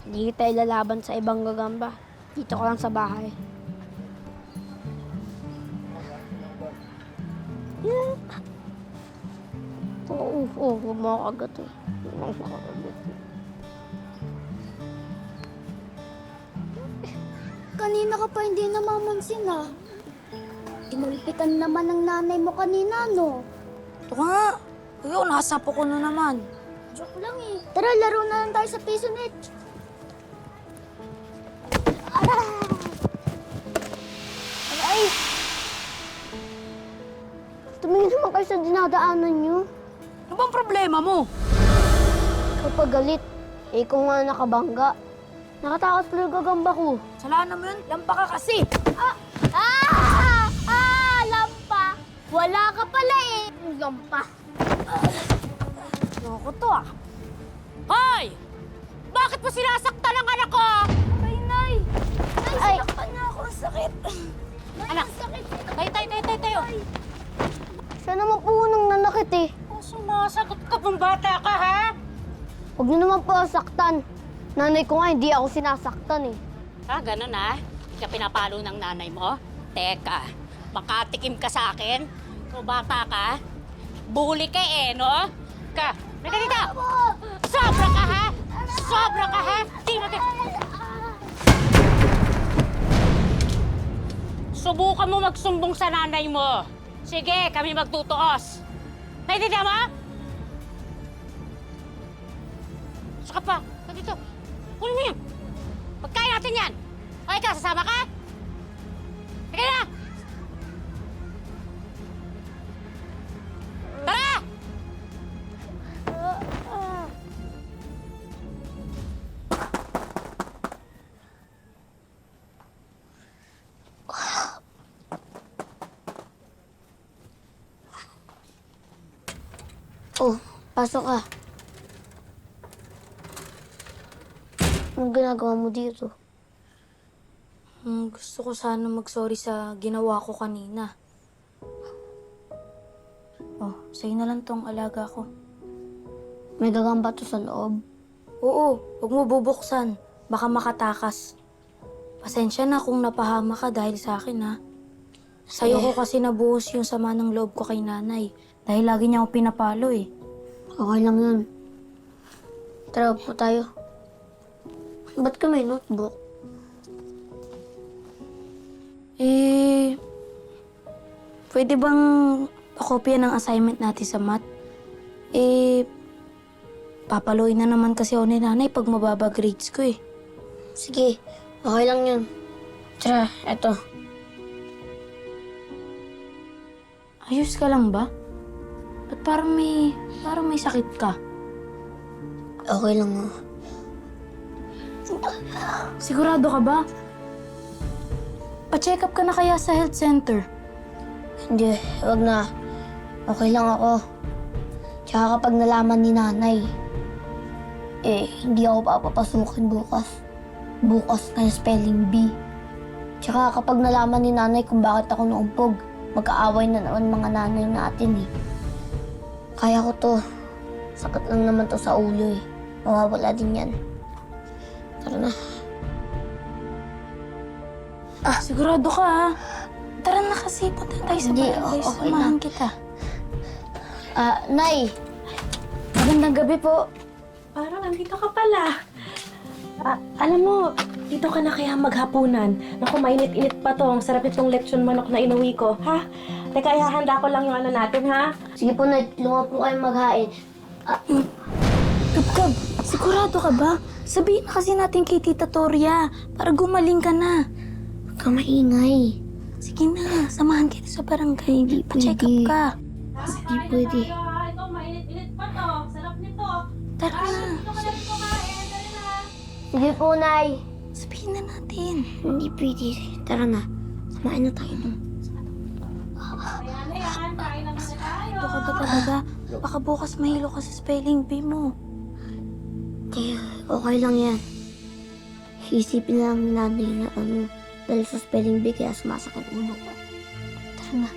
Hindi kita ilalaban sa ibang gagamba. Dito ka lang sa bahay. Yeah. Oo, huwag mo ako agad eh. Huwag mo ako agad eh. Kanina ka pa hindi namamansin ah. Inulpitan naman ng nanay mo kanina, no? Ito nga. Uyo, nasapo ko na naman. Joke lang eh. Tara, laro na lang tayo sa piso net. Aray! Tumingin naman kayo sa dinadaanan niyo. Ano bang problema mo? Kapag galit, eh kung nga nakabangga. Nakatakas pala yung gagamba ko. Salanan mo yun, lampa ka kasi. Lampa! Wala ka pala eh. Lampa. Loko to ah. Hoy! Bakit mo sinasaktan ang anak ko? Ay, Nay! Ay, sinaktan na ako. Ang sakit. Anak, sakit. tayo. Siya naman po nang nanakit eh. Sumasagot ka pang bata ka, ha? Huwag niyo naman po saktan. Nanay ko nga, hindi ako sinasaktan eh. Ganun ah? Hindi ka pinapalo ng nanay mo? Teka, makatikim ka sa akin? Kung bata ka, bully ka eh, no? Mika dito! Sobra ka, ha? Sobra ka, ha? Subukan mo magsumbong sa nanay mo. Sige, kami magtutuos. Naiintindihan mo? Saka pa, dito. Kunin mo yan. Pagkain natin yan. Okay ka, sasama ka? Sige na! Tara! Oh, pasok ka. Anong ginagawa mo dito? Gusto ko sana mag-sorry sa ginawa ko kanina. Oh, sa'yo na lang tong alaga ko. May gagamba to sa loob. Oo, huwag mo bubuksan. Baka makatakas. Pasensya na kung napahama ka dahil sa akin, ha? Sa'yo ko kasi nabuhos yung sama ng loob ko kay nanay. Dahil lagi niya ako pinapalo, eh. Okay lang yun. Tara po tayo. Ba't ka may notebook? Pwede bang pakopya ng assignment natin sa math? Papaluin na naman kasi ako ni nanay pag mababa grades ko, eh. Sige, okay lang yun. Tara, eto. Ayos ka lang ba? Ba't parang may sakit ka? Okay lang oh. Sigurado ka ba? Pa-check up ka na kaya sa health center? Hindi, wag na. Okay lang ako. Tsaka kapag nalaman ni nanay, hindi ako papapasukin bukas. Bukas na yung spelling bee. Tsaka kapag nalaman ni nanay kung bakit ako naumpog, magkaaway na naman mga nanay natin eh. Kaya ko to. Sakit lang naman to sa ulo eh. Mawawala din yan. Tara na. Sigurado ka, ha? Tara na kasi, punta tayo sa Hindi, barangay. okay Samahan lang. kita. Nay! Magandang gabi po. Parang andito ka pala. Alam mo, dito ka na kaya maghapunan. Naku, mainit-init pa to. Ang sarap nitong lechon manok na inuwi ko, ha? Teka, ihahanda ko lang yung ano natin, ha? Sige po, Nay. Tulungan po kayo maghain. Gab, sigurado ka ba? Sabihin na kasi natin kay Tita Toria para gumaling ka na. Huwag ka maingay. Sige na, samahan kita sa barangay. Hindi Pa-check up pwede. ka. Hindi pwede. Ito, mainit-init pa to. Sarap nito. Tara na. Dito ka na kumain. Dali na. Sige po, Nay. Sabihin na natin. Hindi pwede. Tara na. Samain na tayo dun. Ayan na yan. Kain naman na tayo. Ito ka ba talaga? Baka bukas mahilo ka sa spelling bee mo. Kaya, okay lang yan. Isipin na lang ni nanay na dahil sa spelling bee kaya sumasakit ulo ko. Tara na.